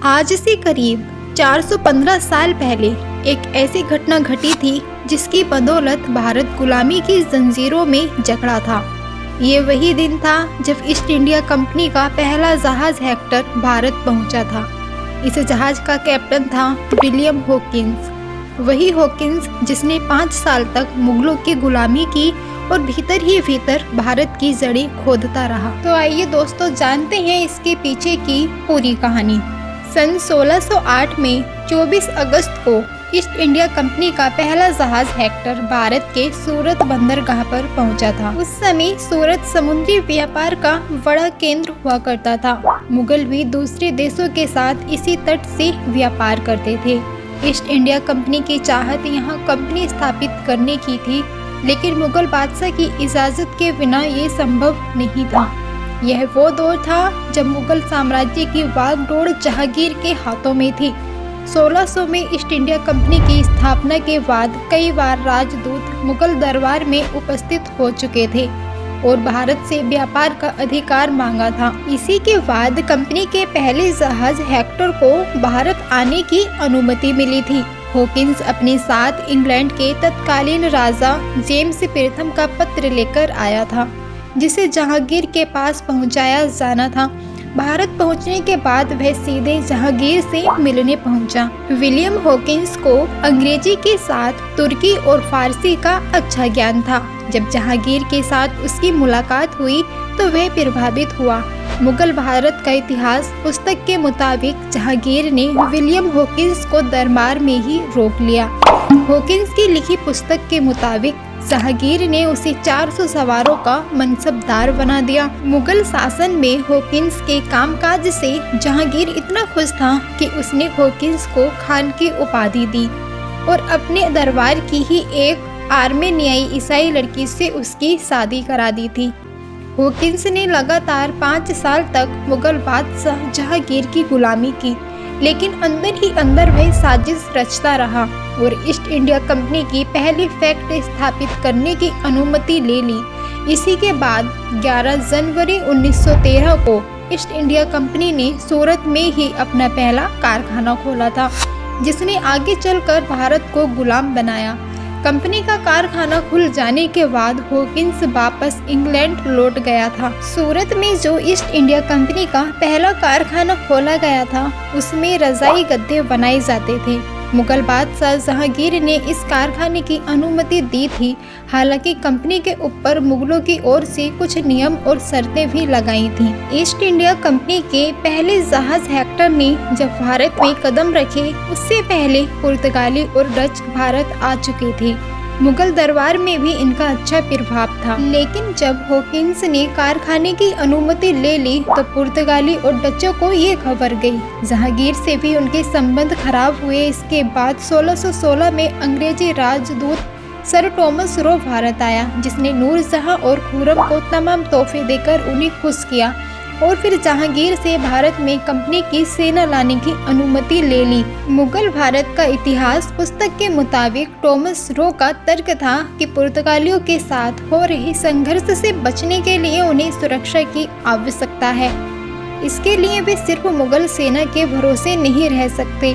आज से करीब 415 साल पहले एक ऐसी घटना घटी थी जिसकी बदौलत भारत गुलामी की जंजीरों में जकड़ा था। ये वही दिन था जब ईस्ट इंडिया कंपनी का पहला जहाज हेक्टर भारत पहुंचा था। इस जहाज का कैप्टन था विलियम हॉकिंस। वही हॉकिंस जिसने 5 साल तक मुगलों की गुलामी की और भीतर ही भीतर भारत की जड़ें खोदता रहा। तो आइए दोस्तों जानते हैं इसके पीछे की पूरी कहानी। सन 1608 में 24 अगस्त को ईस्ट इंडिया कंपनी का पहला जहाज हेक्टर भारत के सूरत बंदरगाह पर पहुंचा था। उस समय सूरत समुद्री व्यापार का बड़ा केंद्र हुआ करता था। मुगल भी दूसरे देशों के साथ इसी तट से व्यापार करते थे। ईस्ट इंडिया कंपनी की चाहत यहाँ कंपनी स्थापित करने की थी, लेकिन मुगल बादशाह की इजाज़त के बिना ये संभव नहीं था। यह वो दौर था जब मुगल साम्राज्य की वागडोर जहांगीर के हाथों में थी। 1600 में ईस्ट इंडिया कंपनी की स्थापना के बाद कई बार राजदूत मुगल दरबार में उपस्थित हो चुके थे और भारत से व्यापार का अधिकार मांगा था। इसी के बाद कंपनी के पहले जहाज हेक्टर को भारत आने की अनुमति मिली थी। हॉकिंस अपने साथ इंग्लैंड के तत्कालीन राजा जेम्स प्रथम का पत्र लेकर आया था, जिसे जहांगीर के पास पहुंचाया जाना था। भारत पहुंचने के बाद वह सीधे जहांगीर से मिलने पहुंचा। विलियम हॉकिंस को अंग्रेजी के साथ तुर्की और फारसी का अच्छा ज्ञान था। जब जहांगीर के साथ उसकी मुलाकात हुई तो वह प्रभावित हुआ। मुगल भारत का इतिहास पुस्तक के मुताबिक जहांगीर ने विलियम हॉकिंस को दरबार में ही रोक लिया। हॉकिंस की लिखी पुस्तक के मुताबिक जहांगीर ने उसे 400 सवारों का मनसबदार बना दिया। मुगल शासन में हॉकिंस के कामकाज से जहांगीर इतना खुश था कि उसने हॉकिंस को खान की उपाधि दी और अपने दरबार की ही एक आर्मेनियाई ईसाई लड़की से उसकी शादी करा दी थी। हॉकिंस ने लगातार 5 साल तक मुगल बादशाह जहांगीर की गुलामी की, लेकिन अंदर ही अंदर वह साजिश रचता रहा और ईस्ट इंडिया कंपनी की पहली फैक्ट्री स्थापित करने की अनुमति ले ली। इसी के बाद 11 जनवरी 1913 को ईस्ट इंडिया कंपनी ने सूरत में ही अपना पहला कारखाना खोला था, जिसने आगे चलकर भारत को गुलाम बनाया। कंपनी का कारखाना खुल जाने के बाद हॉकिंस वापस इंग्लैंड लौट गया था। सूरत में जो ईस्ट इंडिया कंपनी का पहला कारखाना खोला गया था, उसमें रजाई गद्दे बनाए जाते थे। मुगल बादशाह जहांगीर ने इस कारखाने की अनुमति दी थी। हालांकि कंपनी के ऊपर मुगलों की ओर से कुछ नियम और शर्तें भी लगाई थीं। ईस्ट इंडिया कंपनी के पहले जहाज हेक्टर ने जब भारत में कदम रखे, उससे पहले पुर्तगाली और डच भारत आ चुके थे। मुगल दरबार में भी इनका अच्छा प्रभाव था, लेकिन जब हॉकिंस ने कारखाने की अनुमति ले ली तो पुर्तगाली और डचों को ये खबर गई। जहांगीर से भी उनके संबंध खराब हुए। इसके बाद 1616 में अंग्रेजी राजदूत सर थॉमस रो भारत आया, जिसने नूरजहां और खुर्रम को तमाम तोहफे देकर उन्हें खुश किया और फिर जहांगीर से भारत में कंपनी की सेना लाने की अनुमति ले ली। मुगल भारत का इतिहास पुस्तक के मुताबिक थॉमस रो का तर्क था कि पुर्तगालियों के साथ हो रहे संघर्ष से बचने के लिए उन्हें सुरक्षा की आवश्यकता है। इसके लिए वे सिर्फ मुगल सेना के भरोसे नहीं रह सकते।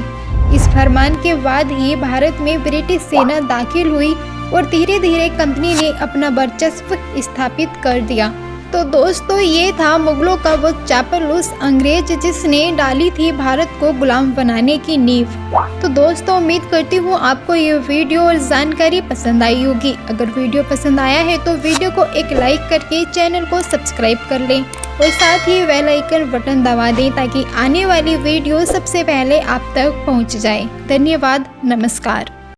इस फरमान के बाद ही भारत में ब्रिटिश सेना दाखिल हुई और धीरे धीरे कंपनी ने अपना वर्चस्व स्थापित कर दिया। तो दोस्तों, ये था मुगलों का वो चापलूस अंग्रेज जिसने डाली थी भारत को गुलाम बनाने की नींव। तो दोस्तों, उम्मीद करती हूँ आपको ये वीडियो और जानकारी पसंद आई होगी। अगर वीडियो पसंद आया है तो वीडियो को एक लाइक करके चैनल को सब्सक्राइब कर लें और साथ ही बेल आइकन बटन दबा दें ताकि आने वाली वीडियो सबसे पहले आप तक पहुँच जाए। धन्यवाद। नमस्कार।